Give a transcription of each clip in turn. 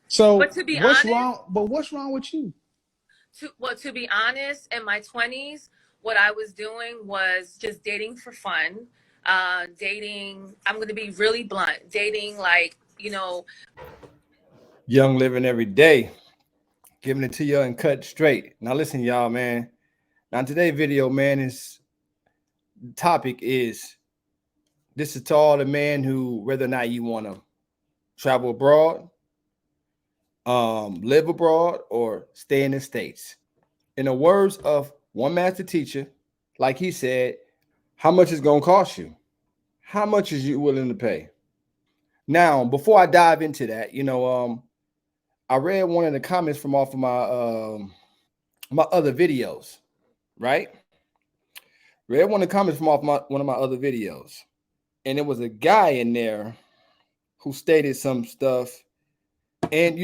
So But to be what's honest, wrong? But what's wrong with you? to be honest, in my 20s, what I was doing was just dating for fun. Dating, I'm going to be really blunt, dating like, Young living every day, giving it to you and cut straight. Now listen, y'all, man. Now today's video, man, is the topic is this is to all the men who, whether or not you want to travel abroad, live abroad, or stay in the States. In the words of one master teacher, like he said, how much is gonna cost you? How much is you willing to pay? Now, before I dive into that, I read one of the comments from off of my other videos, right? Read one of the comments from off one of my other videos, and it was a guy in there who stated some stuff, and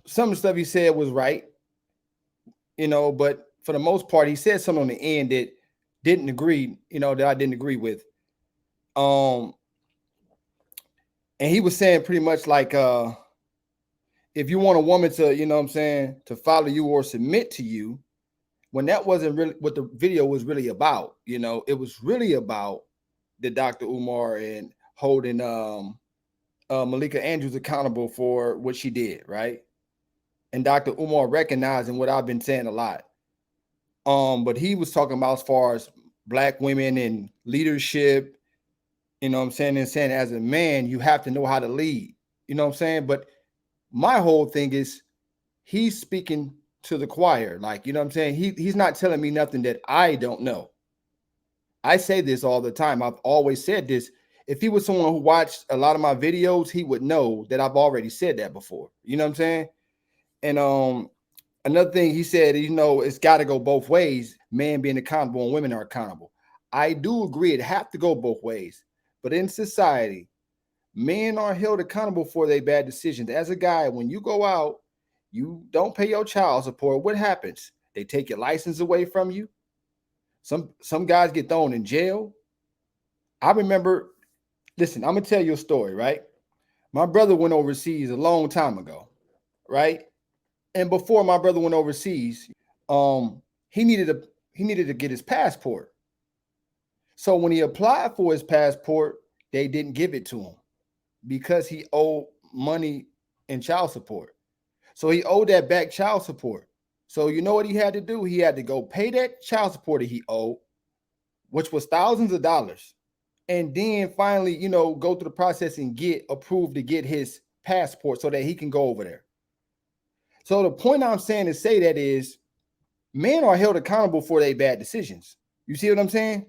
some of the stuff he said was right, but for the most part, he said something on the end that didn't agree, that I didn't agree with. And he was saying pretty much like, if you want a woman to, to follow you or submit to you, when that wasn't really what the video was really about. It was really about the Dr. Umar and holding Malika Andrews accountable for what she did, right? And Dr. Umar recognizing what I've been saying a lot. But he was talking about as far as Black women and leadership, and saying as a man, you have to know how to lead, But my whole thing is he's speaking to the choir, like, he's not telling me nothing that I don't know. I say this all the time. I've always said this. If he was someone who watched a lot of my videos, he would know that I've already said that before. You know what I'm saying? And another thing he said, it's got to go both ways, men being accountable and women are accountable. I do agree it have to go both ways. But in society, men are held accountable for their bad decisions. As a guy, when you go out, you don't pay your child support, what happens? They take your license away from you. Some guys get thrown in jail. I remember, listen, I'm gonna tell you a story, right? My brother went overseas a long time ago, right? And before my brother went overseas, he needed to get his passport. So when he applied for his passport, they didn't give it to him because he owed money in child support. So he owed that back child support. So you know what he had to do? He had to go pay that child support that he owed, which was thousands of dollars. And then finally, go through the process and get approved to get his passport so that he can go over there. So the point I'm saying to say that is men are held accountable for their bad decisions. You see what I'm saying?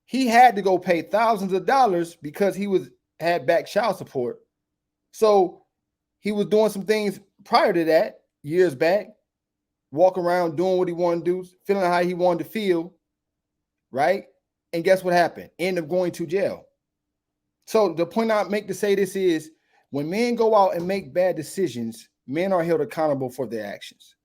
He had to go pay thousands of dollars because he had back child support. So he was doing some things prior to that, years back, walk around doing what he wanted to do, feeling how he wanted to feel, right? And guess what happened? End up going to jail. So the point I make to say this is when men go out and make bad decisions, men are held accountable for their actions.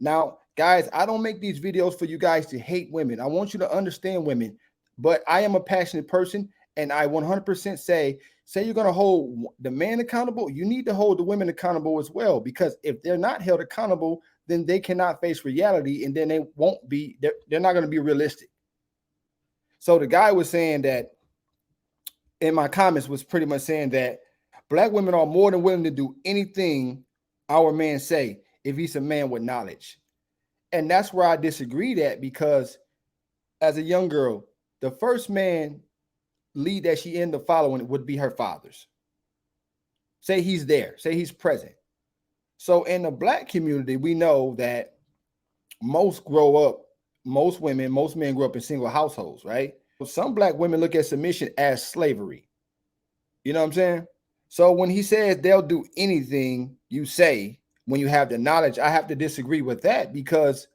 Now, guys, I don't make these videos for you guys to hate women. I want you to understand women, but I am a passionate person and I 100% say you're going to hold the man accountable, you need to hold the women accountable as well, because if they're not held accountable, then they cannot face reality and then they won't be, they're not going to be realistic. So the guy was saying that in my comments was pretty much saying that Black women are more than willing to do anything our men say if he's a man with knowledge. And that's where I disagree that, because as a young girl, the first man lead that she ended up following would be her father's. Say he's there, say he's present. So in the Black community, we know that most women, most men grow up in single households, right? Some Black women look at submission as slavery. You know what I'm saying? So when he says they'll do anything you say when you have the knowledge, I have to disagree with that, because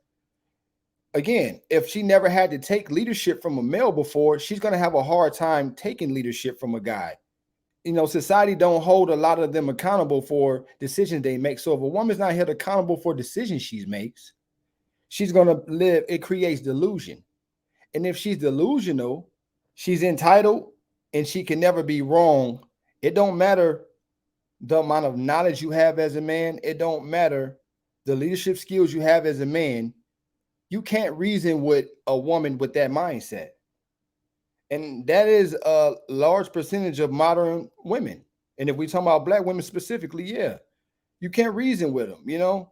again, if she never had to take leadership from a male before, she's going to have a hard time taking leadership from a guy. Society don't hold a lot of them accountable for decisions they make. So if a woman's not held accountable for decisions she makes, she's going to live, it creates delusion. And if she's delusional, she's entitled and she can never be wrong. It don't matter the amount of knowledge you have as a man. It don't matter the leadership skills you have as a man. You can't reason with a woman with that mindset. And that is a large percentage of modern women. And if we talk about black women specifically, yeah, you can't reason with them, you know?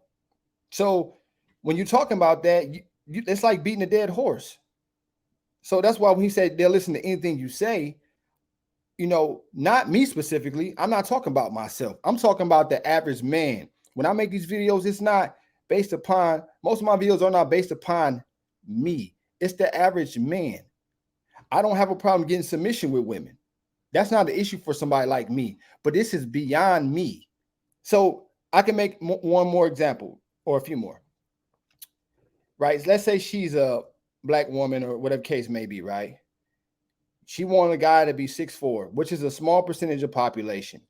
So when you're talking about that, it's like beating a dead horse. So that's why when he said they'll listen to anything you say, you know, not me specifically. I'm not talking about myself. I'm talking about the average man. When I make these videos, it's not based upon, most of my videos are not based upon me. It's the average man. I don't have a problem getting submission with women. That's not an issue for somebody like me, but this is beyond me. So I can make one more example or a few more, right? Let's say she's a black woman or whatever case may be, right? She want a guy to be 6'4", which is a small percentage of population.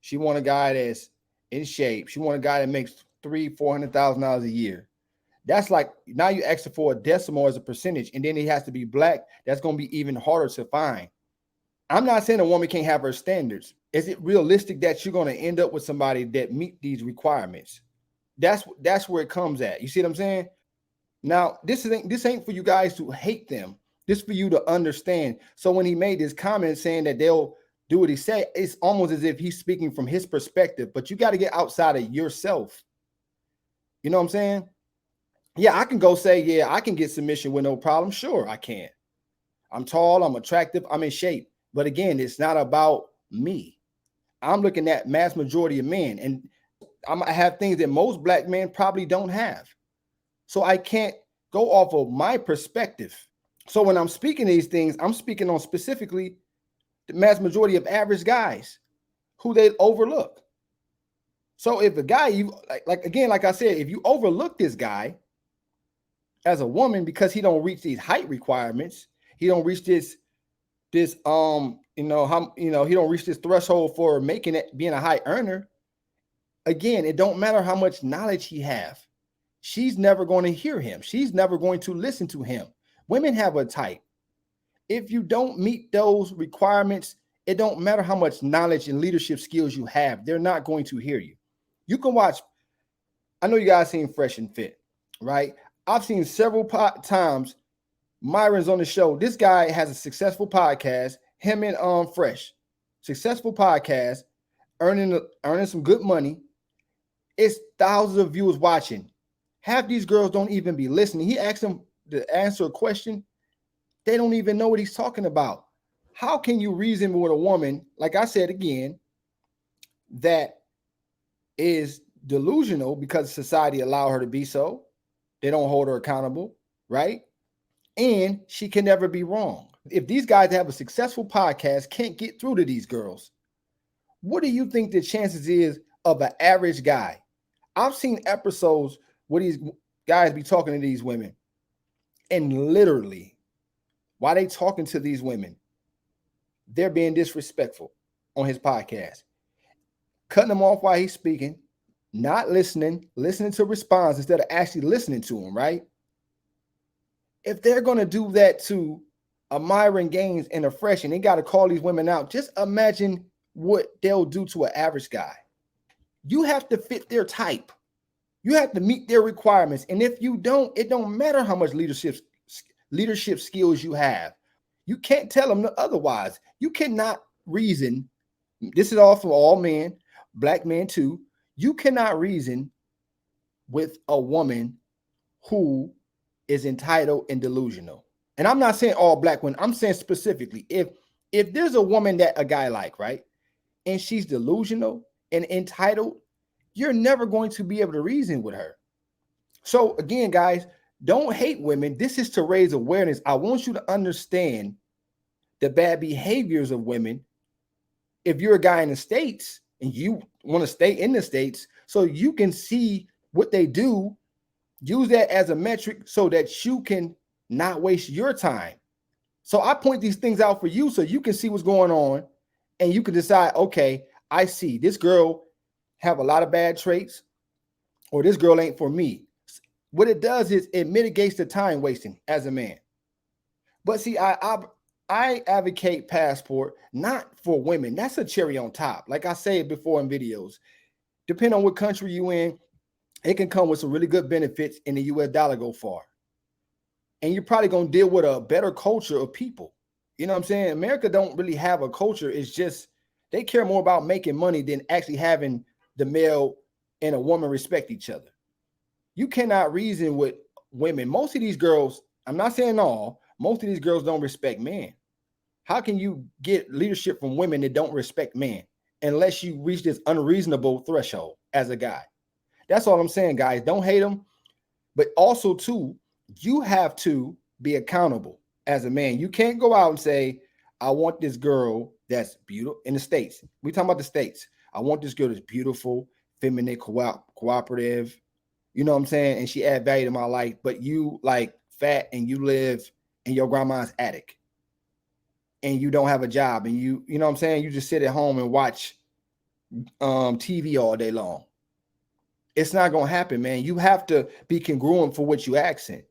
She want a guy that's in shape. She want a guy that makes $300,000-$400,000 a year. That's like, now you extra for a decimal as a percentage, and then he has to be black. That's going to be even harder to find. I'm not saying a woman can't have her standards. Is it realistic that you're going to end up with somebody that meet these requirements? That's where it comes at. You see what I'm saying? Now, this ain't for you guys to hate them. This for you to understand. So when he made this comment saying that they'll do what he said, it's almost as if he's speaking from his perspective, but you got to get outside of yourself. You know what I'm saying? Yeah, I can go say, yeah, I can get submission with no problem. Sure, I can. I'm tall, I'm attractive, I'm in shape. But again, it's not about me. I'm looking at mass majority of men, and I have things that most black men probably don't have. So I can't go off of my perspective. So when I'm speaking these things, I'm speaking on specifically the mass majority of average guys who they overlook. So if a guy, you like I said, if you overlook this guy as a woman because he don't reach these height requirements, he don't reach this he don't reach this threshold for making it, being a high earner. Again, it don't matter how much knowledge he have. She's never going to hear him. She's never going to listen to him. Women have a type. If you don't meet those requirements, it don't matter how much knowledge and leadership skills you have. They're not going to hear you. You can watch. I know you guys seen Fresh and Fit, right? I've seen several times Myron's on the show. This guy has a successful podcast, him and Fresh. Successful podcast, earning some good money. It's thousands of viewers watching. Half these girls don't even be listening. He asked them to answer a question. They don't even know what he's talking about. How can you reason with a woman, like I said again, that is delusional because society allowed her to be so? They don't hold her accountable, right? And she can never be wrong. If these guys that have a successful podcast can't get through to these girls, what do you think the chances is of an average guy? I've seen episodes where these guys be talking to these women, and literally, while they talking to these women, they're being disrespectful on his podcast, cutting them off while he's speaking, not listening to response instead of actually listening to him, right? If they're going to do that to a Myron Gaines and a Fresh, and they got to call these women out, just imagine what they'll do to an average guy. You have to fit their type. You have to meet their requirements. And if you don't, it don't matter how much leadership skills you have. You can't tell them otherwise. You cannot reason. This is all for all men, black men too. You cannot reason with a woman who is entitled and delusional. And I'm not saying all black women. I'm saying specifically, if there's a woman that a guy like, right, and she's delusional and entitled, you're never going to be able to reason with her. So again, guys, don't hate women. This is to raise awareness. I want you to understand the bad behaviors of women. If you're a guy in the States and you want to stay in the States so you can see what they do, use that as a metric so that you can not waste your time. So I point these things out for you so you can see what's going on and you can decide, okay, I see this girl have a lot of bad traits, or this girl ain't for me. What it does is it mitigates the time wasting as a man. But see, I advocate Passport not for women. That's a cherry on top. Like I said before in videos, depending on what country you in, it can come with some really good benefits, and the US dollar go far. And you're probably going to deal with a better culture of people. You know what I'm saying? America don't really have a culture. It's just they care more about making money than actually having the male and a woman respect each other. You cannot reason with women. Most of these girls, I'm not saying all, most of these girls don't respect men. How can you get leadership from women that don't respect men unless you reach this unreasonable threshold as a guy? That's all I'm saying, guys. Don't hate them. But also, too, you have to be accountable as a man. You can't go out and say, I want this girl that's beautiful in the States. We talking about the States. I want this girl that's beautiful, feminine, cooperative. You know what I'm saying? And she add value to my life. But you like fat and you live in your grandma's attic. And you don't have a job. And you know what I'm saying? You just sit at home and watch TV all day long. It's not going to happen, man. You have to be congruent for what you accent.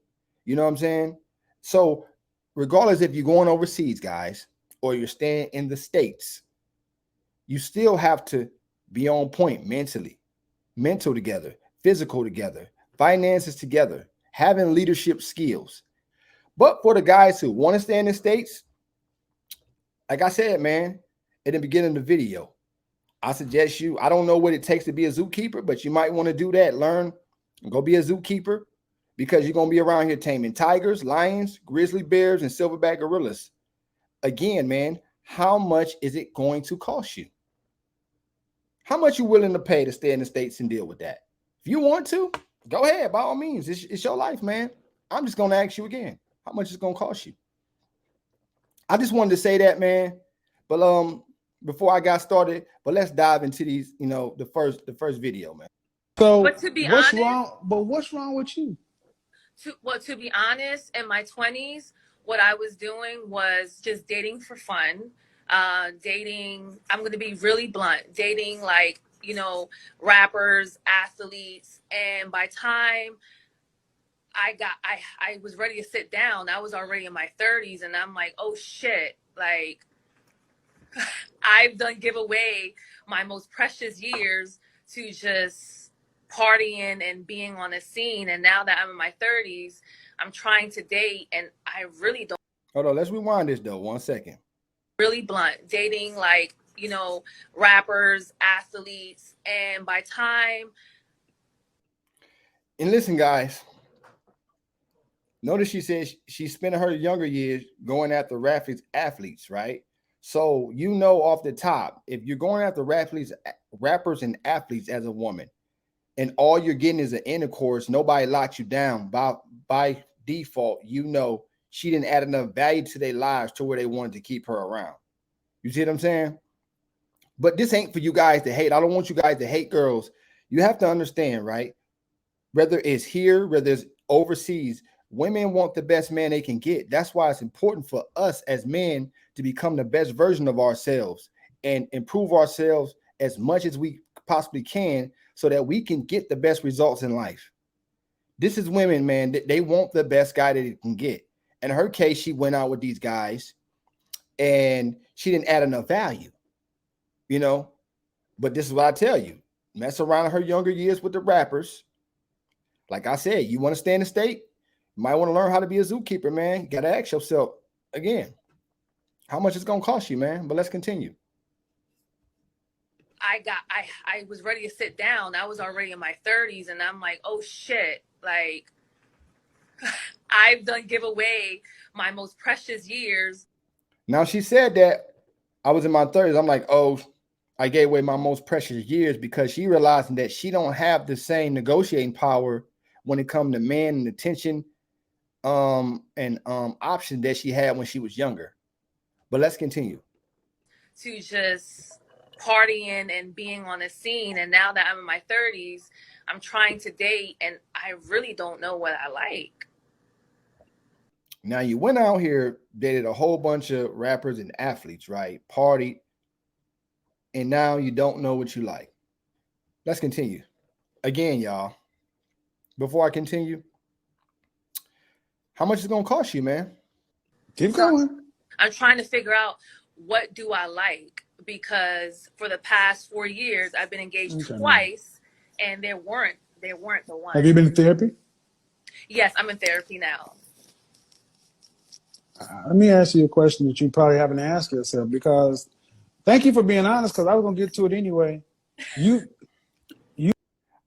You know what I'm saying? So regardless if you're going overseas, guys, or you're staying in the States, you still have to be on point mentally, mental together, physical together, finances together, having leadership skills. But for the guys who want to stay in the States, like I said, man, at the beginning of the video, I suggest you, I don't know what it takes to be a zookeeper, but you might want to do that. Learn and go be a zookeeper because you're going to be around here taming tigers, lions, grizzly bears, and silverback gorillas. Again, man, how much is it going to cost you? How much you willing to pay to stay in the States and deal with that? If you want to, go ahead. By all means, it's your life, man. I'm just going to ask you again, how much is it going to cost you? I just wanted to say that, man. But before I got started, but let's dive into these, you know, the first video, man. So But to be what's honest, wrong? But what's wrong with you? to be honest, in my 20s, what I was doing was just dating for fun. Dating, I'm going to be really blunt, dating like, you know, rappers, athletes. And by time I was ready to sit down, I was already in my 30s, and I'm like, oh shit, like I've done give away my most precious years to just partying and being on a scene. And now that I'm in my 30s, I'm trying to date, and I really don't. Hold on, let's rewind this though. 1 second. Really blunt, dating like, you know, rappers, athletes. And by time. And listen, guys, notice she says she spent her younger years going after athletes, right? So you know off the top, if you're going after rappers and athletes as a woman, and all you're getting is an intercourse, nobody locked you down by default, you know she didn't add enough value to their lives to where they wanted to keep her around. You see what I'm saying? But this ain't for you guys to hate. I don't want you guys to hate girls. You have to understand, right? Whether it's here, whether it's overseas, women want the best man they can get. That's why it's important for us as men to become the best version of ourselves and improve ourselves as much as we possibly can so that we can get the best results in life. This is women, man. They want the best guy that they can get. In her case, she went out with these guys and she didn't add enough value, you know. But this is what I tell you. Mess around her younger years with the rappers. Like I said, you want to stay in the state? You might want to learn how to be a zookeeper, man. You got to ask yourself, again, how much it's going to cost you, man? But let's continue. I was ready to sit down. I was already in my 30s, and I'm like, oh shit, like I've done give away my most precious years. Now she said that I was in my 30s. I'm like, oh, I gave away my most precious years because she realizing that she don't have the same negotiating power when it comes to man and attention and option that she had when she was younger. But let's continue. To just partying and being on a scene. And now that I'm in my 30s, I'm trying to date, and I really don't know what I like. Now you went out here, dated a whole bunch of rappers and athletes, right? Partied, and now you don't know what you like. Let's continue. Again, y'all, before I continue, how much is it going to cost you, man? Keep So going. I'm trying to figure out what do I like, because for the past 4 years I've been engaged Okay, man. twice, and they weren't the Have you one. been in therapy? Yes, I'm in therapy now. Let me ask you a question that you probably haven't asked yourself, because thank you for being honest, because I was gonna get to it anyway. You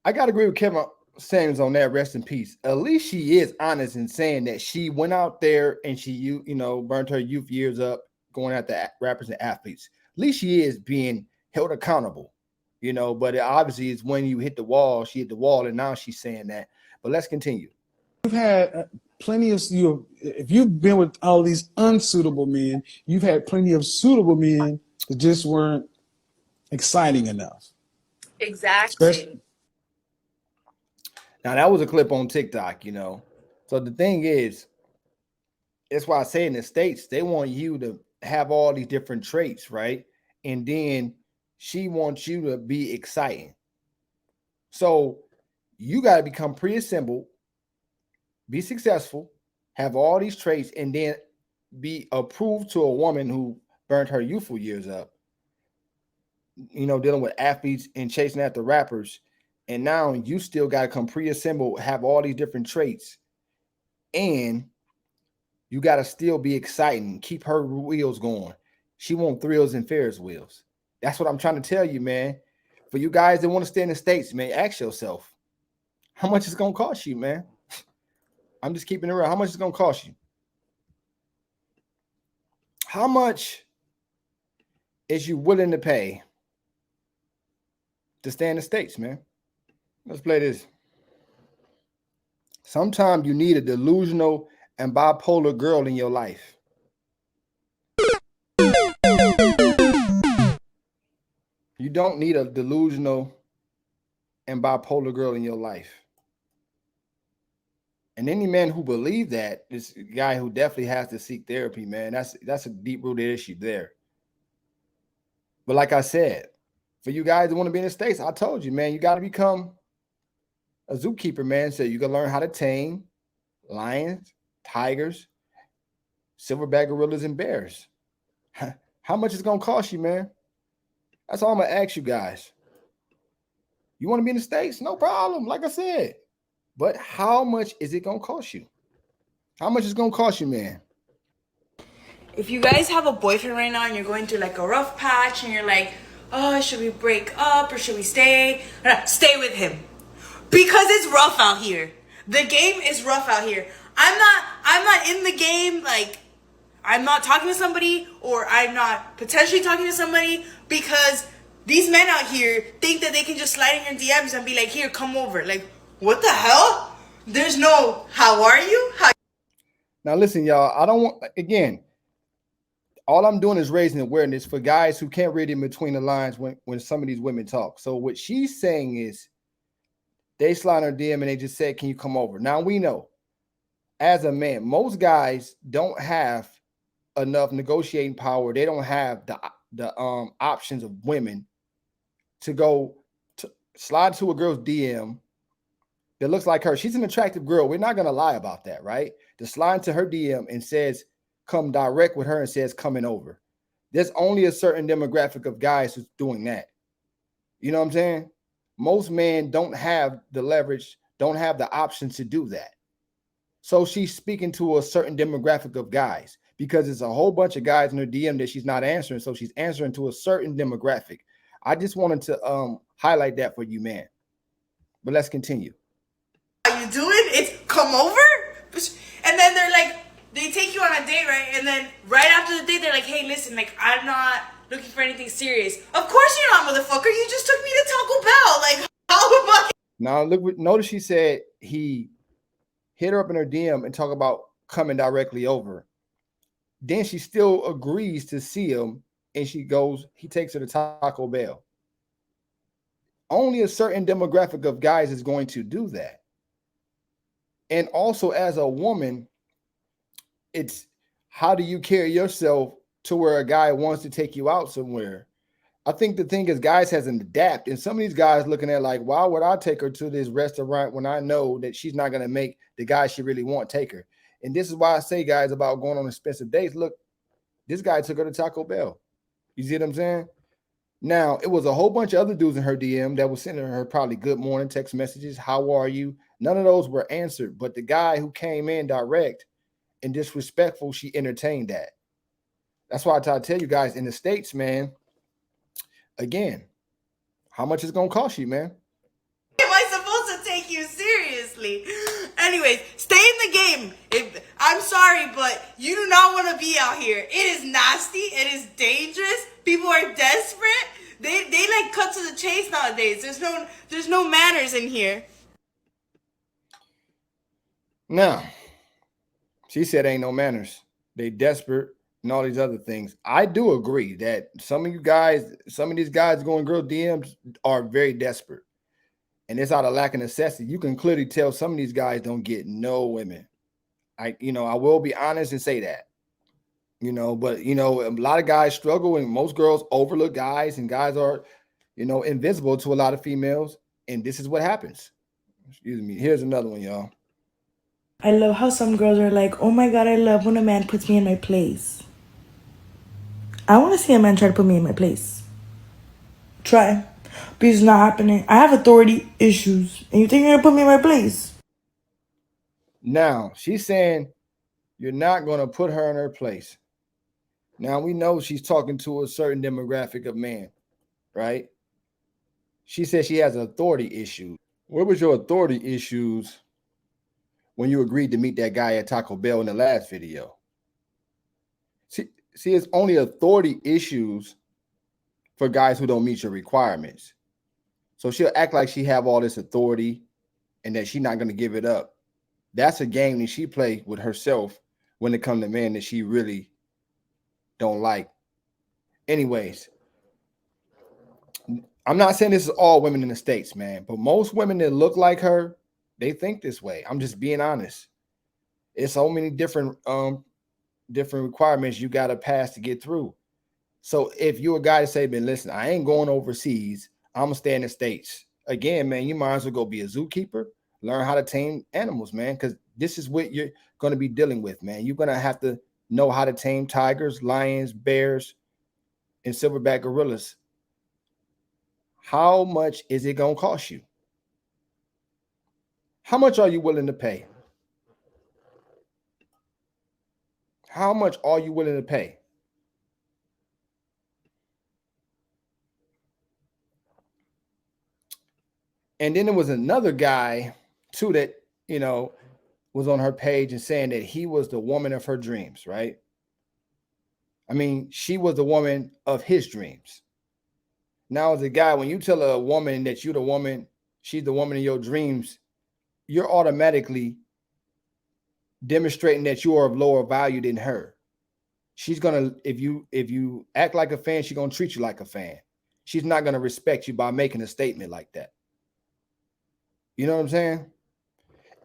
I gotta agree with Kevin Samuels on that. Rest in peace. At least she is honest in saying that she went out there and she, burned her youth years up going after rappers and athletes. At least she is being held accountable, But it obviously, it's when you hit the wall. She hit the wall, and now she's saying that. But let's continue. you've had plenty of if you've been with all these unsuitable men, you've had plenty of suitable men that just weren't exciting enough. Exactly. Especially, Now that was a clip on TikTok, So the thing is, that's why I say in the States, they want you to have all these different traits, right? And then she wants you to be exciting. So you got to become pre-assembled, be successful, have all these traits, and then be approved to a woman who burned her youthful years up, dealing with athletes and chasing after rappers. And now you still got to come pre-assembled, have all these different traits, and you got to still be exciting, keep her wheels going. She wants thrills and Ferris wheels. That's what I'm trying to tell you, man. For you guys that want to stay in the States, man, ask yourself, how much it's going to cost you, man? I'm just keeping it real. How much it's going to cost you? How much is you willing to pay to stay in the States, man? Let's play this. Sometimes you need a delusional and bipolar girl in your life. You don't need a delusional and bipolar girl in your life. And any man who believes that is a guy who definitely has to seek therapy, man. That's a deep-rooted issue there. But like I said, for you guys that want to be in the States, I told you, man, you got to become a zookeeper, man. So you can learn how to tame lions, tigers, silverback gorillas, and bears. How much is it going to cost you, man? That's all I'm going to ask you guys. You want to be in the States? No problem, like I said. But how much is it going to cost you? How much is it going to cost you, man? If you guys have a boyfriend right now and you're going through like a rough patch and you're like, oh, should we break up or should we stay? Stay with him. Because it's rough out here. The game is rough out here. I'm not in the game, like, I'm not talking to somebody or I'm not potentially talking to somebody because these men out here think that they can just slide in your DMs and be like, here, come over. Like, what the hell? There's no, how are you? Now listen, y'all, I don't want, again, all I'm doing is raising awareness for guys who can't read in between the lines when some of these women talk. So what she's saying is they slide her DM and they just said, can you come over? Now we know as a man, most guys don't have enough negotiating power. They don't have the options of women to go to slide to a girl's DM that looks like her. She's an attractive girl. We're not going to lie about that, right? To slide into her DM and says, come direct with her and says, coming over. There's only a certain demographic of guys who's doing that. You know what I'm saying? Most men don't have the leverage, don't have the option to do that. So she's speaking to a certain demographic of guys because it's a whole bunch of guys in her DM that she's not answering. So she's answering to a certain demographic. I just wanted to highlight that for you, man. But let's continue. How you doing? It's come over? And then they're like, they take you on a date, right? And then right after the date, they're like, hey, listen, like, I'm not looking for anything serious. Of course you're not, motherfucker. You just took me to Taco Bell. Like, how about... Now, notice she said he hit her up in her DM and talk about coming directly over. Then she still agrees to see him, and he takes her to Taco Bell. Only a certain demographic of guys is going to do that. And also, as a woman, it's how do you carry yourself to where a guy wants to take you out somewhere? I think the thing is guys hasn't adapted. And some of these guys looking at like, why would I take her to this restaurant when I know that she's not going to make the guy she really want take her? And this is why I say, guys, about going on expensive dates. Look, This guy took her to Taco Bell. You see what I'm saying? Now, it was a whole bunch of other dudes in her DM that was sending her probably good morning text messages. How are you? None of those were answered. But the guy who came in direct and disrespectful, she entertained that. That's why I try to tell you guys in the States, man, again, how much it's going to cost you, man? Am I supposed to take you seriously? Anyways, stay in the game. I'm sorry, but you do not want to be out here. It is nasty. It is dangerous. People are desperate. They like cut to the chase nowadays. There's no manners in here. Now, she said ain't no manners. They desperate and all these other things. I do agree that some of these guys going girl DMs are very desperate. And it's out of lack of necessity. You can clearly tell some of these guys don't get no women. I will be honest and say that. But a lot of guys struggle and most girls overlook guys, and guys are, invisible to a lot of females. And this is what happens. Excuse me. Here's another one, y'all. I love how some girls are like, oh my God, I love when a man puts me in my place. I want to see a man try to put me in my place. Try. But it's not happening. I have authority issues. And you think you're going to put me in my place? Now, she's saying you're not going to put her in her place. Now, we know she's talking to a certain demographic of man, right? She said she has authority issues. What was your authority issues when you agreed to meet that guy at Taco Bell in the last video? See, it's only authority issues for guys who don't meet your requirements. So she'll act like she have all this authority and that she's not going to give it up. That's a game that she plays with herself when it comes to men that she really don't like. Anyways, I'm not saying this is all women in the States, man, but most women that look like her, they think this way. I'm just being honest. It's so many different requirements you got to pass to get through. So if you're a guy to say, man, listen, I ain't going overseas. I'm going to stay in the States. Again, man, you might as well go be a zookeeper. Learn how to tame animals, man, because this is what you're going to be dealing with, man. You're going to have to know how to tame tigers, lions, bears, and silverback gorillas. How much is it going to cost you? How much are you willing to pay? How much are you willing to pay? And then there was another guy too that, was on her page and saying that he was the woman of her dreams, right? I mean, she was the woman of his dreams. Now, as a guy, when you tell a woman that you're the woman, she's the woman of your dreams, you're automatically demonstrating that you are of lower value than her. She's gonna, if you act like a fan, she's gonna treat you like a fan. She's not gonna respect you by making a statement like that. You know what I'm saying?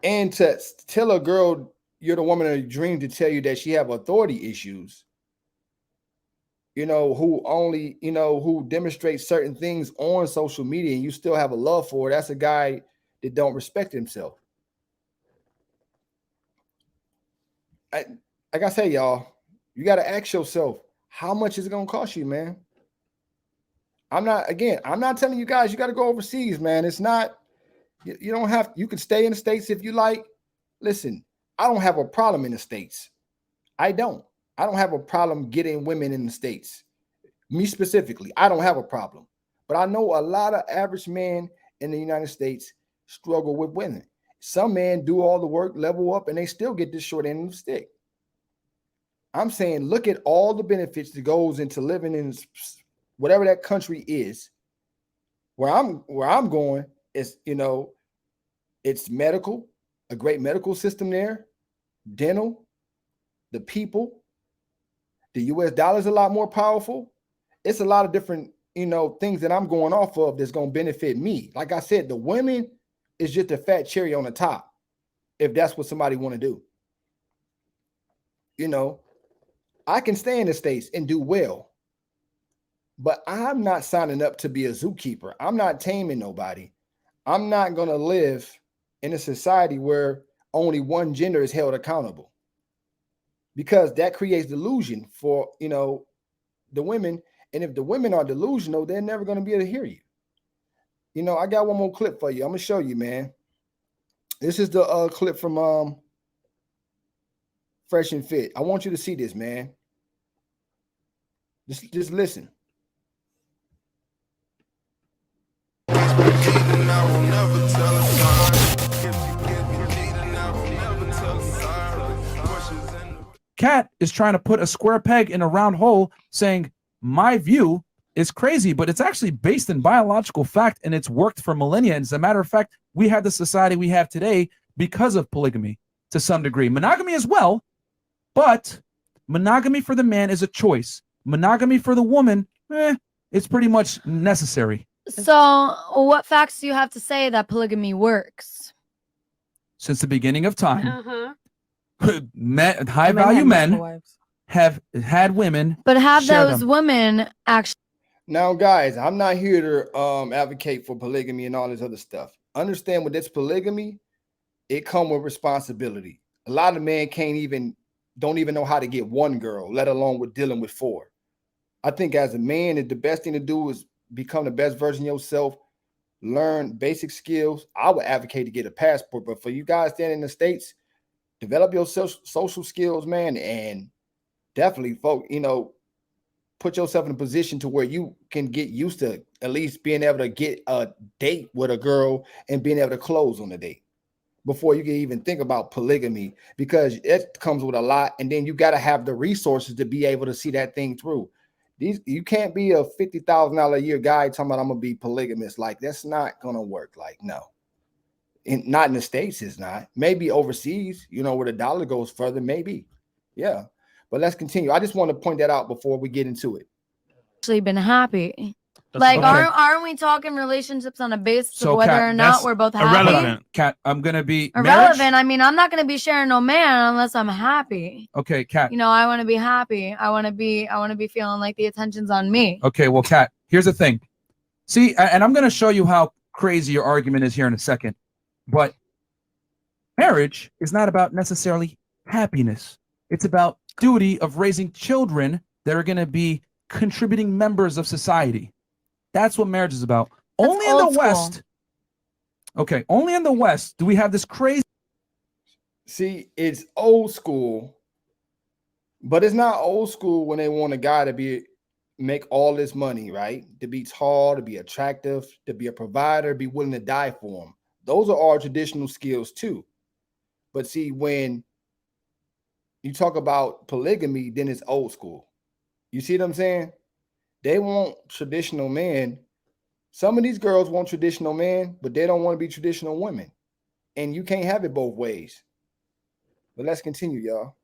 And to tell a girl you're the woman of your dream to tell you that she have authority issues, who demonstrates certain things on social media and you still have a love for her, that's a guy that don't respect himself. Like I say, y'all, you got to ask yourself, how much is it going to cost you, man? I'm not telling you guys, you got to go overseas, man. It's not, you don't have, you can stay in the States if you like. Listen, I don't have a problem in the States. I don't have a problem getting women in the States. Me specifically, I don't have a problem. But I know a lot of average men in the United States struggle with women. Some men do all the work, level up, and they still get this short end of the stick. I'm saying, look at all the benefits that goes into living in whatever that country is. Where I'm going is, it's medical, a great medical system there, dental, the people, the US dollar is a lot more powerful. It's a lot of different, things that I'm going off of that's going to benefit me. Like I said, the women is just a fat cherry on the top, if that's what somebody want to do. I can stay in the States and do well, but I'm not signing up to be a zookeeper. I'm not taming nobody. I'm not going to live in a society where only one gender is held accountable. because that creates delusion for, you know, the women. And if the women are delusional, they're never going to be able to hear you. You know, I got one more clip for you. I'm going to show you, man. This is the clip from Fresh and Fit. I want you to see this, man. Just listen. Kat is trying to put a square peg in a round hole, saying my view is crazy, but it's actually based in biological fact, and it's worked for millennia. And as a matter of fact, we have the society we have today because of polygamy to some degree. Monogamy as well, but monogamy for the man is a choice. Monogamy for the woman, it's pretty much necessary. So, what facts do you have to say that polygamy works? Since the beginning of time, high I might value have men multiple wives. have had women. But have share those them. women actually Now, guys, I'm not here to advocate for polygamy and all this other stuff. Understand with this polygamy, it comes with responsibility. A lot of men don't even know how to get one girl, let alone with dealing with four. I think as a man, the best thing to do is become the best version of yourself, learn basic skills. I would advocate to get a passport, but for you guys standing in the States, develop your social skills, man, and definitely, folks, you know, put yourself in a position to where you can get used to at least being able to get a date with a girl and being able to close on the date before you can even think about polygamy, because it comes with a lot. And then you got to have the resources to be able to see that thing through. You can't be a $50,000 a year guy talking about I'm going to be polygamous. Like, that's not going to work. Like, no. Not in the States, it's not. Maybe overseas, you know, where the dollar goes further, maybe. Yeah. But let's continue. I just want to point that out before we get into it. been happy? Like, okay. aren't we talking relationships on a basis So, of whether Kat, or not that's we're both happy? Irrelevant. Kat, I'm going to be Irrelevant. marriage? I mean, I'm not going to be sharing no man unless I'm happy. Okay, Kat. You know, I want to be happy. I want to be feeling like the attention's on me. Okay, well, Kat, here's the thing. See, and I'm going to show you how crazy your argument is here in a second. But marriage is not about necessarily happiness. It's about duty of raising children that are going to be contributing members of society. That's what marriage is about. That's Only in the old school. West. Okay, only in the West do we have this crazy. See, it's old school, but it's not old school when they want a guy to make all this money, right? To be tall, to be attractive, to be a provider, be willing to die for him. Those are all traditional skills too. But see, when you talk about polygamy, then it's old school. You see what I'm saying? They want traditional men. Some of these girls want traditional men, but they don't want to be traditional women. And you can't have it both ways. But let's continue, y'all.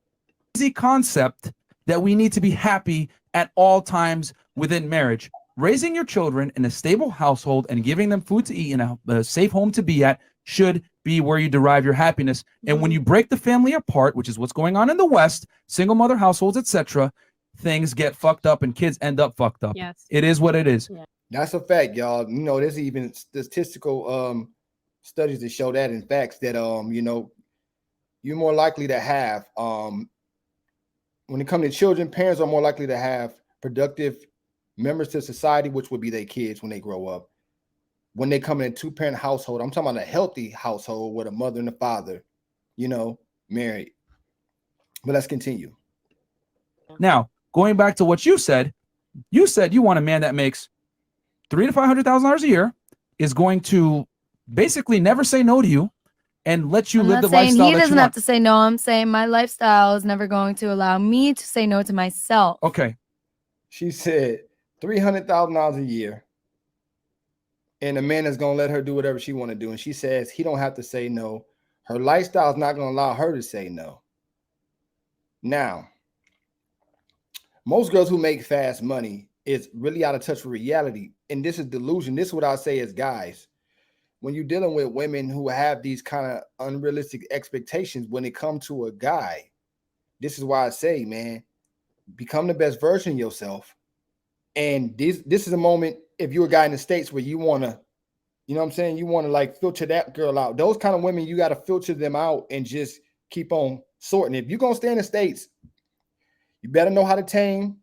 Crazy concept that we need to be happy at all times within marriage. Raising your children in a stable household and giving them food to eat and a safe home to be at should be where you derive your happiness. And when you break the family apart, which is what's going on in the West, single mother households, etc., things get fucked up and kids end up fucked up. Yes. It is what it is. Yeah. That's a fact, y'all. You know, there's even statistical studies that show that, in facts, that you know, you're more likely to have when it comes to children, parents are more likely to have productive members to society, which would be their kids when they grow up. When they come in a two-parent household, I'm talking about a healthy household with a mother and a father, you know, married. But let's continue. Now, going back to what you said you want a man that makes $300,000 to $500,000 a year, is going to basically never say no to you and let you I'm live not the saying lifestyle he that you doesn't have want. to say no. I'm saying my lifestyle is never going to allow me to say no to myself. Okay. She said $300,000 a year, and a man is going to let her do whatever she want to do. And she says he don't have to say no. Her lifestyle is not going to allow her to say no. Now, most girls who make fast money is really out of touch with reality. And this is delusion. This is what I say as guys. When you're dealing with women who have these kind of unrealistic expectations when it comes to a guy, this is why I say, man, become the best version of yourself. And this is a moment, if you're a guy in the States where you want to, you know what I'm saying? You want to like filter that girl out. Those kind of women, you got to filter them out and just keep on sorting. If you're going to stay in the States, You better know how to tame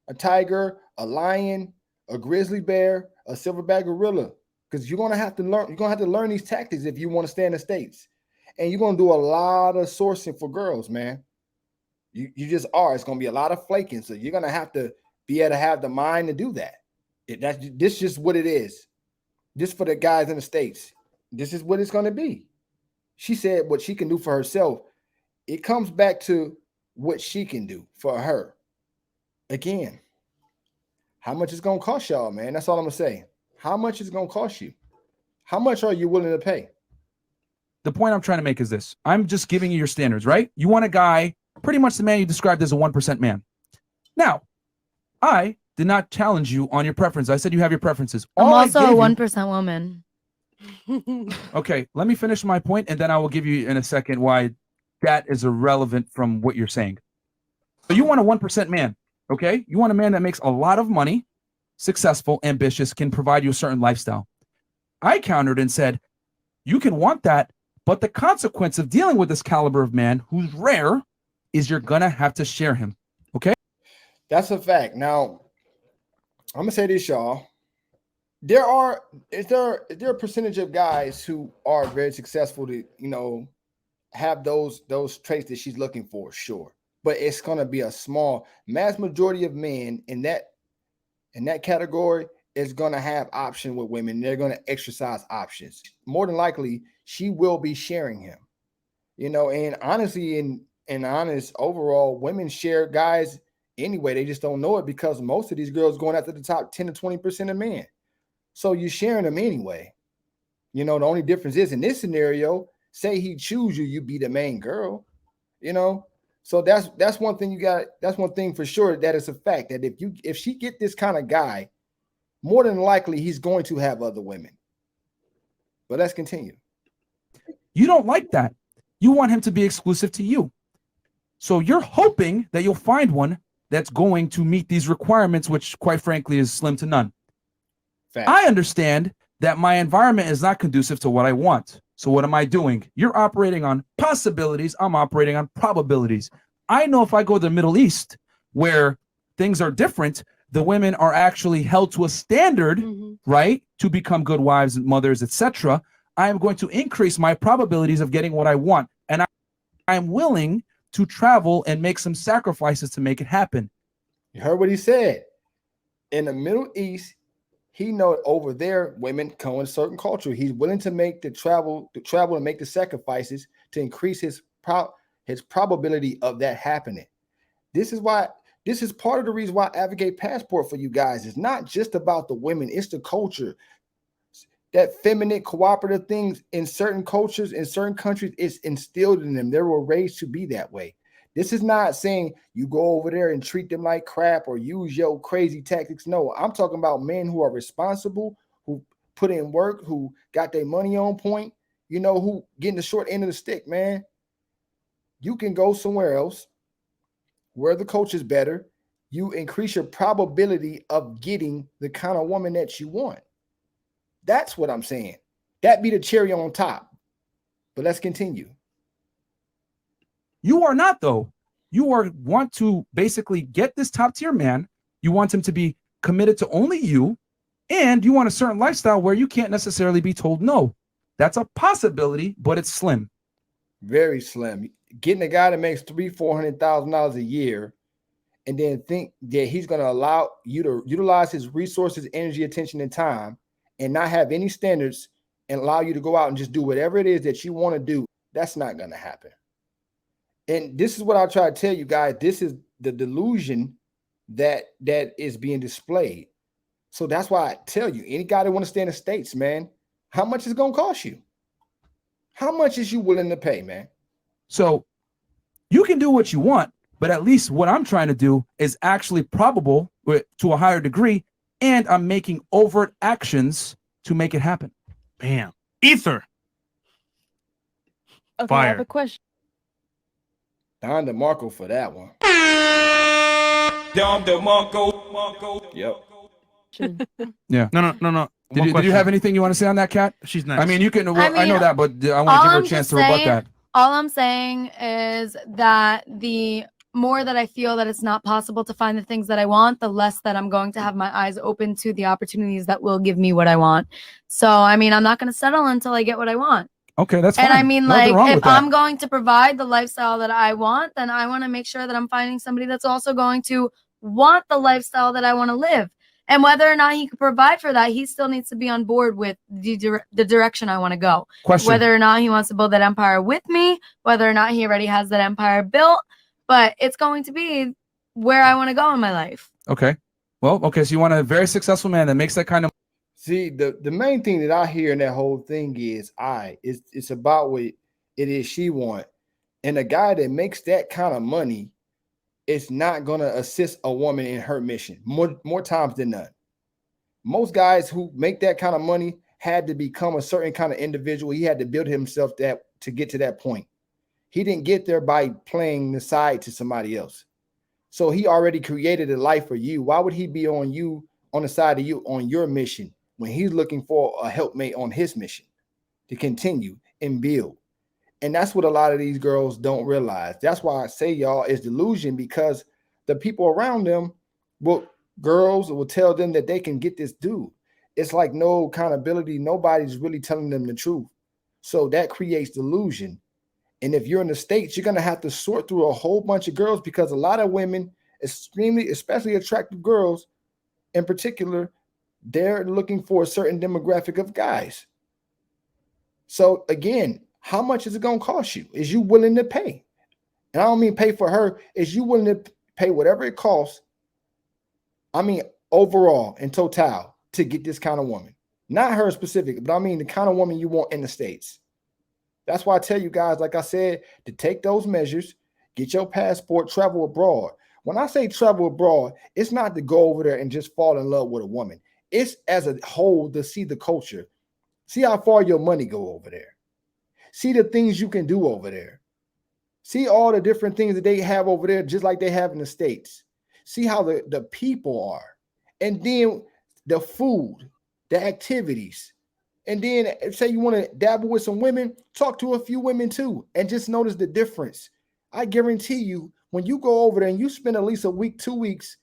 a tiger, a lion, a grizzly bear, a silverback gorilla, because you're gonna have to learn. You're gonna have to learn these tactics if you want to stay in the States, and you're gonna do a lot of sourcing for girls, man. You just are. It's gonna be a lot of flaking, so you're gonna have to be able to have the mind to do that. This just what it is. Just for the guys in the States, this is what it's gonna be. She said what she can do for herself. It comes back to what she can do for her. Again, how much it's gonna cost y'all, man? That's all I'm gonna say. How much is it gonna cost you? How much are you willing to pay? The point I'm trying to make is this. I'm just giving you your standards, right? You want a guy, pretty much the man you described as a 1% man. Now, I did not challenge you on your preference. I said you have your preferences. I'm All I also a gave you- 1% woman. Okay, let me finish my point, and then I will give you in a second why that is irrelevant from what you're saying. So you want a 1% man, okay? You want a man that makes a lot of money, successful, ambitious, can provide you a certain lifestyle. I countered and said, you can want that, but the consequence of dealing with this caliber of man who's rare is you're gonna have to share him, okay? That's a fact. Now, I'm gonna say this, y'all. Is there a percentage of guys who are very successful to, have those traits that she's looking for? Sure. But it's gonna be a small mass majority of men in that category is gonna have option with women. They're gonna exercise options. More than likely, she will be sharing him. And honestly, in honest, overall, women share guys anyway. They just don't know it because most of these girls going after the top 10 to 20% of men. So you're sharing them anyway. The only difference is in this scenario, say he choose you, you be the main girl, So that's one thing that's one thing for sure. That is a fact that if she get this kind of guy, more than likely he's going to have other women. But let's continue. You don't like that. You want him to be exclusive to you. So you're hoping that you'll find one that's going to meet these requirements, which quite frankly is slim to none. Fact. I understand that my environment is not conducive to what I want. So what am I doing? You're operating on possibilities. I'm operating on probabilities. I know if I go to the Middle East where things are different, the women are actually held to a standard, right, to become good wives and mothers, etc. I am going to increase my probabilities of getting what I want. And I'm willing to travel and make some sacrifices to make it happen. You heard what he said. In the Middle East, he know over there women come with a certain culture. He's willing to make the travel and make the sacrifices to increase his probability of that happening. This is part of the reason why I advocate passport for you guys. It's not just about the women, it's the culture. That feminine cooperative things in certain cultures, in certain countries, is instilled in them. They were raised to be that way. This is not saying you go over there and treat them like crap or use your crazy tactics. No, I'm talking about men who are responsible, who put in work, who got their money on point, who getting the short end of the stick, man. You can go somewhere else where the coach is better. You increase your probability of getting the kind of woman that you want. That's what I'm saying. That be the cherry on top. But let's continue. You are not, though. You want to basically get this top tier man. You want him to be committed to only you, and you want a certain lifestyle where you can't necessarily be told no. That's a possibility, but it's slim. Very slim. Getting a guy that makes $300,000-$400,000 a year, and then think that he's going to allow you to utilize his resources, energy, attention, and time, and not have any standards, and allow you to go out and just do whatever it is that you want to do. That's not going to happen. And this is what I try to tell you guys. This is the delusion that is being displayed. So that's why I tell you, any guy that want to stay in the States, man, how much is it going to cost you? How much is you willing to pay, man? So you can do what you want, but at least what I'm trying to do is actually probable to a higher degree, and I'm making overt actions to make it happen. Bam. Ether. Okay, Fire. I have a question. Don DeMarco for that one. Don DeMarco. Yep. Yeah. No. Did you have anything you want to say on that, Kat? She's nice. I mean, you can. I I know mean, that, but I want to all give her I'm a chance just to rebut saying- that. All I'm saying is that the more that I feel that it's not possible to find the things that I want, the less that I'm going to have my eyes open to the opportunities that will give me what I want. So, I mean, I'm not going to settle until I get what I want. Okay, that's fine. And I mean, Nothing like, wrong if with that. I'm going to provide the lifestyle that I want, then I want to make sure that I'm finding somebody that's also going to want the lifestyle that I want to live. And whether or not he can provide for that, he still needs to be on board with the direction I want to go. Question. Whether or not he wants to build that empire with me, whether or not he already has that empire built, but it's going to be where I want to go in my life. Okay. Well, okay. So you want a very successful man that makes that kind of. See, the main thing that I hear in that whole thing is it's about what it is she want. And a guy that makes that kind of money is not going to assist a woman in her mission more times than none. Most guys who make that kind of money had to become a certain kind of individual. He had to build himself to get to that point. He didn't get there by playing the side to somebody else. So he already created a life for you. Why would he be on the side of you on your mission when he's looking for a helpmate on his mission to continue and build? And that's what a lot of these girls don't realize. That's why I say, y'all, it's delusion, because the people around them girls will tell them that they can get this dude. It's like no accountability. Nobody's really telling them the truth. So that creates delusion. And if you're in the States, you're going to have to sort through a whole bunch of girls, because a lot of women, especially attractive girls in particular, they're looking for a certain demographic of guys. So again, how much is it going to cost you? Is you willing to pay? And I don't mean pay for her. Is you willing to pay whatever it costs? I mean, overall, in total, to get this kind of woman. Not her specific, but I mean the kind of woman you want in the States. That's why I tell you guys, like I said, to take those measures, get your passport, travel abroad. When I say travel abroad, it's not to go over there and just fall in love with a woman. It's as a whole to see the culture. See how far your money go over there. See the things you can do over there. See all the different things that they have over there, just like they have in the States. See how the people are. And then the food, the activities. And then say you want to dabble with some women, talk to a few women too, and just notice the difference. I guarantee you, when you go over there and you spend at least a week, 2 weeks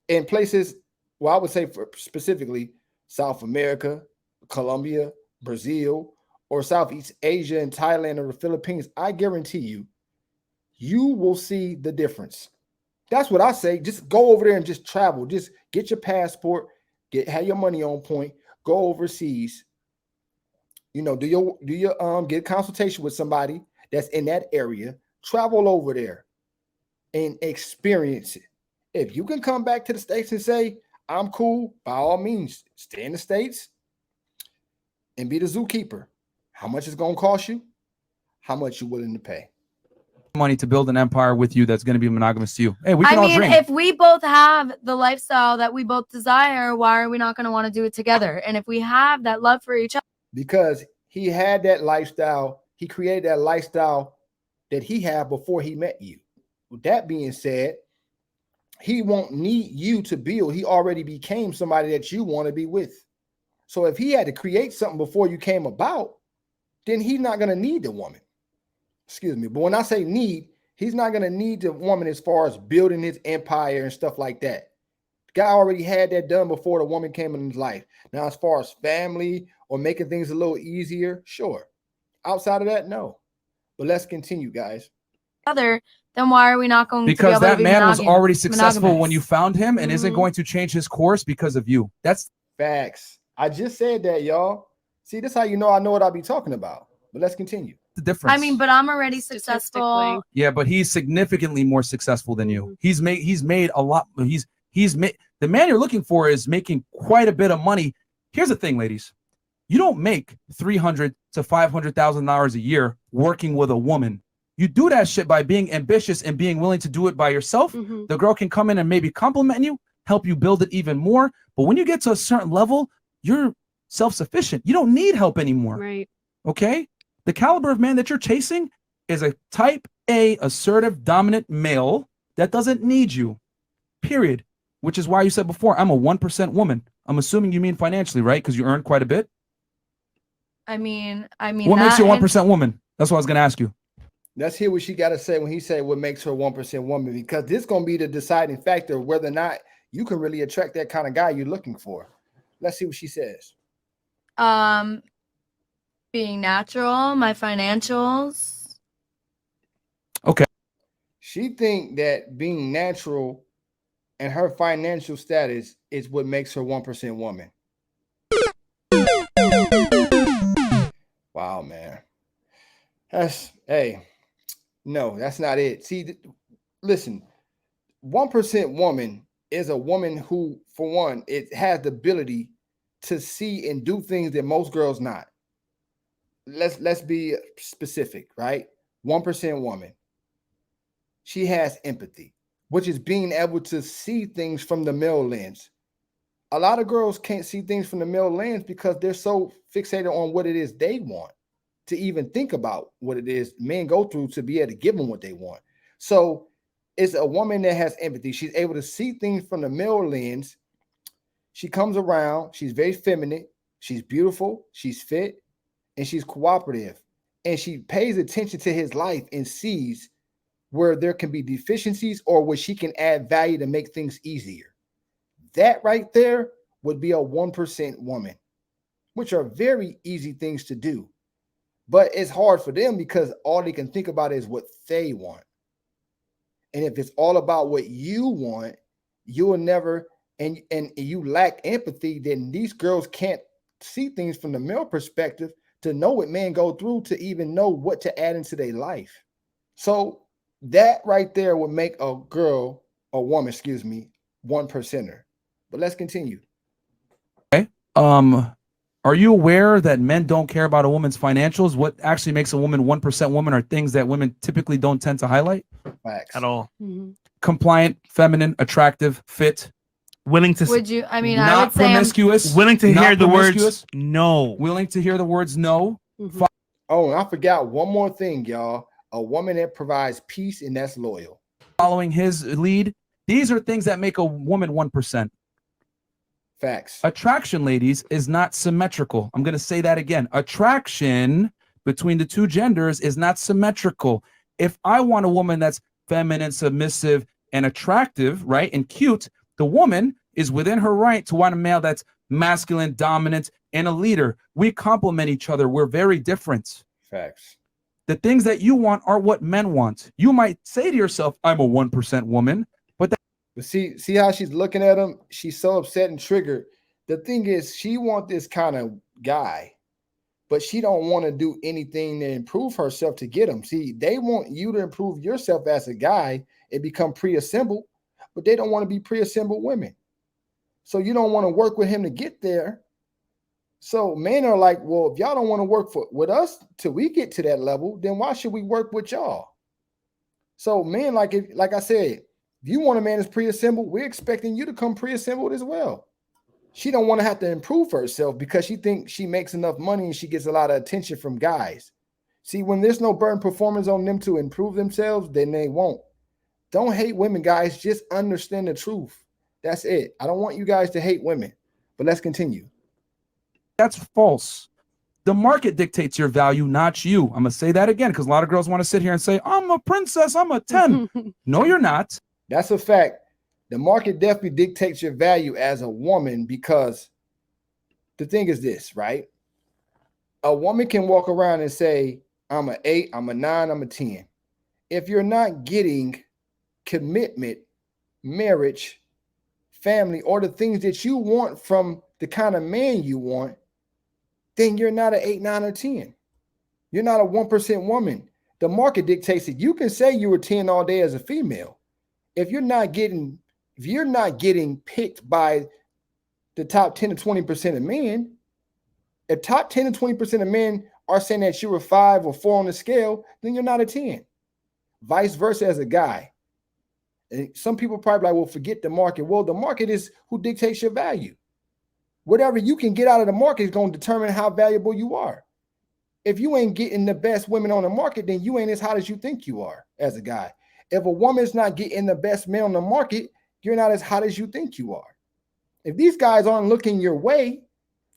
in places, well, I would say specifically South America, Colombia, Brazil, or Southeast Asia and Thailand or the Philippines, I guarantee you, you will see the difference. That's what I say. Just go over there and just travel. Just get your passport, have your money on point, go overseas. You know, do your get consultation with somebody that's in that area, travel over there and experience it. If you can come back to the States and say, I'm cool, by all means, stay in the States and be the zookeeper. How much it's going to cost you? How much you're willing to pay? Money to build an empire with you that's going to be monogamous to you. Hey, we can all dream. If we both have the lifestyle that we both desire, why are we not going to want to do it together? And if we have that love for each other, because he had that lifestyle, he created that lifestyle that he had before he met you. With that being said, he won't need you to build. He already became somebody that you want to be with. So if he had to create something before you came about, then he's not going to need the woman. Excuse me. But when I say need, he's not going to need the woman as far as building his empire and stuff like that. The guy already had that done before the woman came in his life. Now, as far as family or making things a little easier, sure. Outside of that, no. But let's continue, guys. then why are we not going because to be able that to be man was already successful monogamous? when you found him and isn't Mhm. going to change his course because of you. That's Facts. I just said that, y'all. See, this is how you know I know what I be talking about. But let's continue. the difference. I mean, but I'm already successful. yeah, but he's significantly more successful than you. He's made a lot. He's made the man you're looking for is making quite a bit of money. Here's the thing, ladies. You don't make $300,000 to $500,000 a year working with a woman. You do that shit by being ambitious and being willing to do it by yourself. The girl can come in and maybe compliment you, help you build it even more. But when you get to a certain level, you're self-sufficient. You don't need help anymore. Right. Okay? The caliber of man that you're chasing is a type A, assertive, dominant male that doesn't need you. Period. Which is why you said before, I'm a 1% woman. I'm assuming you mean financially, right? Because you earn quite a bit. I mean, What makes you a 1% woman? That's what I was going to ask you. Let's hear what she got to say when he said what makes her 1% woman, because this is going to be the deciding factor of whether or not you can really attract that kind of guy you're looking for. Let's see what she says. Being natural, my financials. Okay. She think that being natural and her financial status is what makes her 1% woman. Wow, man. No, that's not it. See, listen, 1% woman is a woman who, for one, it has the ability to see and do things that most girls not. Let's be specific, right? 1% woman. She has empathy, which is being able to see things from the male lens. A lot of girls can't see things from the male lens because they're so fixated on what it is they want to even think about what it is men go through to be able to give them what they want. So it's a woman that has empathy. She's able to see things from the male lens. She comes around. She's very feminine. She's beautiful. She's fit. And she's cooperative. And she pays attention to his life and sees where there can be deficiencies or where she can add value to make things easier. That right there would be a 1% woman, which are very easy things to do. But it's hard for them because all they can think about is what they want. And if it's all about what you want, you will never, and you lack empathy, then these girls can't see things from the male perspective to know what men go through to even know what to add into their life. So that right there would make a girl, a woman, 1%er. But let's continue. Okay. Are you aware that men don't care about a woman's financials? What actually makes a woman 1% woman are things that women typically don't tend to highlight. Facts. At all. Compliant, feminine, attractive, fit. Willing to Would you? I mean, I not would say I'm promiscuous. willing to not hear the words promiscuous, no. willing to hear the words no. Oh, and I forgot one more thing, y'all. A woman that provides peace and that's loyal. Following his lead. These are things that make a woman 1%. Facts. Attraction, ladies, is not symmetrical. I'm going to say that again. Attraction between the two genders is not symmetrical. If I want a woman that's feminine, submissive, and attractive, right, and cute, the woman is within her right to want a male that's masculine, dominant, and a leader. We complement each other. We're very different. Facts. The things that you want are what men want. You might say to yourself, I'm a 1% woman, but see how she's looking at him? She's so upset and triggered. The thing is, she wants this kind of guy, but she don't want to do anything to improve herself to get him. See, they want you to improve yourself as a guy and become pre-assembled, but they don't want to be pre-assembled women. So you don't want to work with him to get there. So men are like, well, if y'all don't want to work with us till we get to that level, then why should we work with y'all? So men, like I said, if you want a man that's pre-assembled, we're expecting you to come pre-assembled as well. She don't want to have to improve herself because she thinks she makes enough money and she gets a lot of attention from guys. See, when there's no burden performance on them to improve themselves, then they won't. Don't hate women, guys. Just understand the truth. That's it. I don't want you guys to hate women, but let's continue. that's false. The market dictates your value, not you. I'm going to say that again because a lot of girls want to sit here and say, I'm a princess, I'm a 10. No, you're not. That's a fact. The market definitely dictates your value as a woman because the thing is this, right? A woman can walk around and say, I'm an 8, I'm a 9, I'm a 10. If you're not getting commitment, marriage, family, or the things that you want from the kind of man you want, then you're not an 8, 9, or 10. You're not a 1% woman. The market dictates it. You can say you were 10 all day as a female. If you're not getting picked by the top 10 to 20% of men, if top 10 to 20% of men are saying that you were 5 or 4 on the scale, then you're not a 10. Vice versa as a guy. And some people probably like, well, forget the market. Well, the market is who dictates your value. Whatever you can get out of the market is going to determine how valuable you are. If you ain't getting the best women on the market, then you ain't as hot as you think you are as a guy. If a woman's not getting the best man on the market, you're not as hot as you think you are. If these guys aren't looking your way,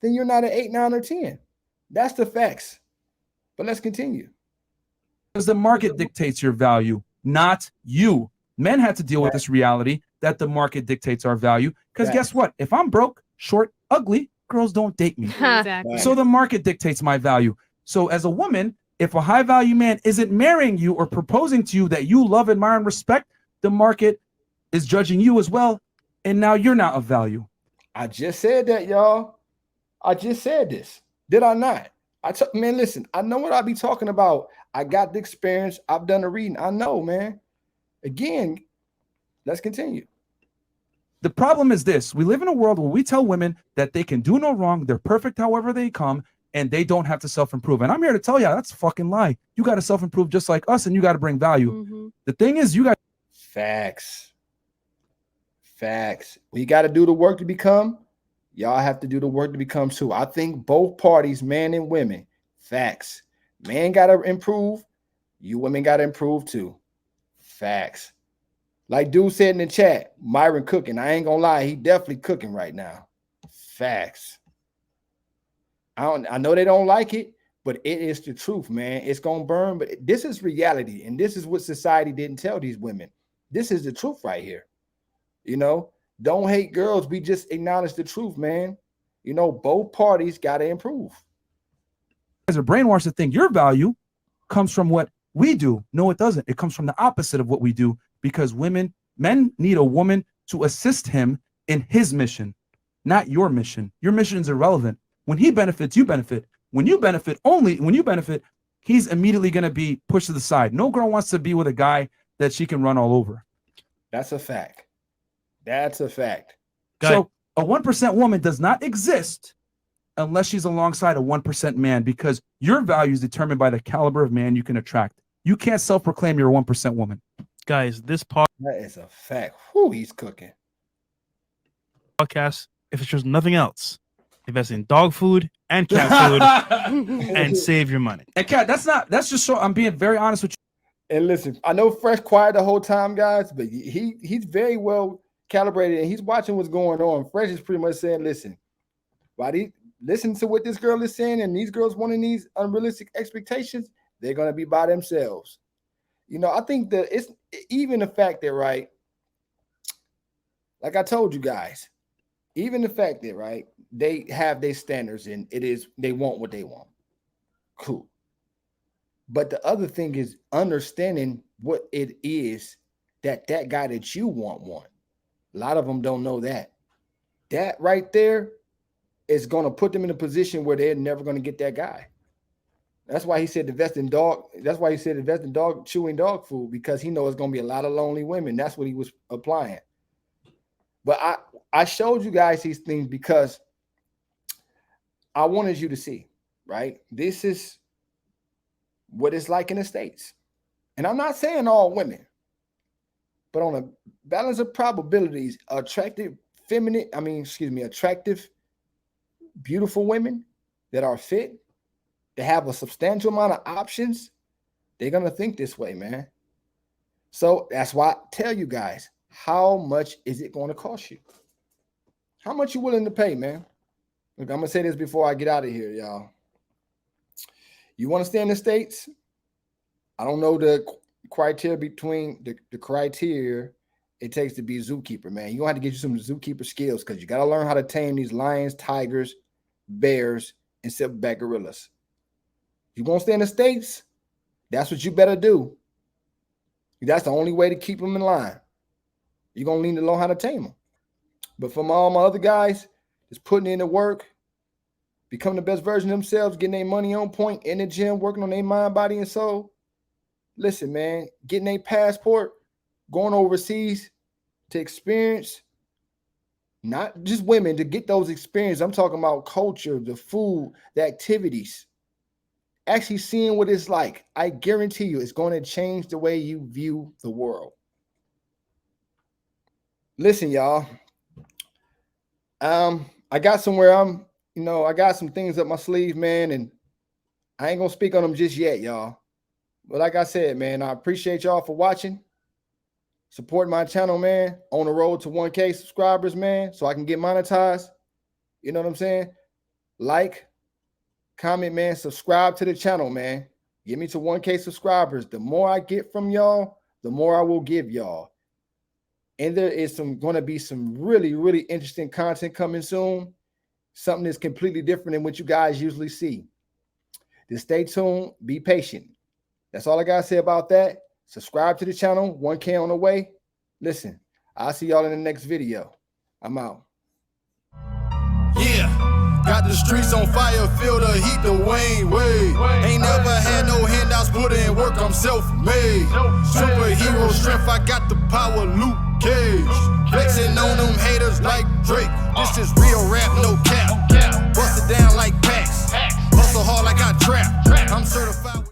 then you're not an 8, 9, or 10. That's the facts. But let's continue. Because the market dictates your value, not you. Men had to deal with this reality that the market dictates our value. Because guess what? If I'm broke, short, ugly, girls don't date me. Exactly. So the market dictates my value. So as a woman, if a high value man isn't marrying you or proposing to you that you love, admire, and respect, the market is judging you as well. And now you're not of value. I just said that, y'all. I just said this. Did I not? Man, listen, I know what I be talking about. I got the experience. I've done the reading. I know, man. Again, let's continue. The problem is this. We live in a world where we tell women that they can do no wrong. They're perfect however they come, and they don't have to self-improve. And I'm here to tell you, that's a fucking lie. You got to self-improve just like us, and you got to bring value. The thing is, you got Facts. We got to do the work to become. Y'all have to do the work to become too. I think both parties, men and women, facts. Man got to improve. You women got to improve too. Facts. Like dude said in the chat, Myron cooking. I ain't gonna lie, he definitely cooking right now. Facts. I know they don't like it, but it is the truth, man. It's gonna burn, but this is reality, and this is what society didn't tell these women. This is the truth right here. You know, don't hate girls. We just acknowledge the truth, man. You know, both parties got to improve. guys are brainwashed to think your value comes from what we do. No, it doesn't. It comes from the opposite of what we do, because men need a woman to assist him in his mission, not your mission. Your mission is irrelevant. When he benefits, you benefit. When you benefit, he's immediately going to be pushed to the side. No girl wants to be with a guy that she can run all over. That's a fact. That's a fact. So a 1% woman does not exist unless she's alongside a 1% man, because your value is determined by the caliber of man you can attract. You can't self-proclaim you're a 1% woman. Guys, this That is a fact. Whew, he's cooking. podcast, if it's just nothing else, invest in dog food and cat food and save your money. And Cat, that's just so I'm being very honest with you. And listen, I know Fresh quiet the whole time, guys, but he's very well calibrated and he's watching what's going on. Fresh is pretty much saying, listen to what this girl is saying, and these girls wanting these unrealistic expectations, they're going to be by themselves. You know, I think that it's even the fact that, right, like I told you guys, even the fact that, right, they have their standards and they want what they want. Cool. But the other thing is understanding what it is that guy that you want. A lot of them don't know that. That right there is going to put them in a position where they're never going to get that guy. That's why he said invest in dog chewing dog food, because he knows it's going to be a lot of lonely women. That's what he was applying. But I showed you guys these things because I wanted you to see, right? This is what it's like in the States. And I'm not saying all women, but on a balance of probabilities, attractive, beautiful women that are fit, that have a substantial amount of options, they're going to think this way, man. So that's why I tell you guys, how much is it going to cost you? How much you willing to pay, man? Look, I'm going to say this before I get out of here, y'all. You want to stay in the States? I don't know the criteria between the criteria it takes to be a zookeeper, man. You're going to have to get you some zookeeper skills, because you got to learn how to tame these lions, tigers, bears, and silverback gorillas. You want to stay in the States? That's what you better do. That's the only way to keep them in line. You're going to need to learn how to tame them. But from all my other guys, just putting in the work, becoming the best version of themselves, getting their money on point in the gym, working on their mind, body, and soul. Listen, man, getting a passport, going overseas to experience, not just women, to get those experiences. I'm talking about culture, the food, the activities. Actually seeing what it's like. I guarantee you it's going to change the way you view the world. Listen, y'all. I got some things up my sleeve, man, and I ain't gonna speak on them just yet, y'all. But like I said, man, I appreciate y'all for watching, supporting my channel, man. On the road to 1K subscribers, man, so I can get monetized. You know what I'm saying? Like, comment, man, subscribe to the channel, man. Get me to 1K subscribers. The more I get from y'all, the more I will give y'all. And there is going to be some really, really interesting content coming soon. Something that's completely different than what you guys usually see. Just stay tuned. Be patient. That's all I got to say about that. Subscribe to the channel. 1K on the way. Listen, I'll see y'all in the next video. I'm out. Yeah. Got the streets on fire, feel the heat, the Wayne way. Ain't never had no handouts, put in work, I'm self-made. Superhero strength, I got the power, Luke Cage. Flexing on them haters.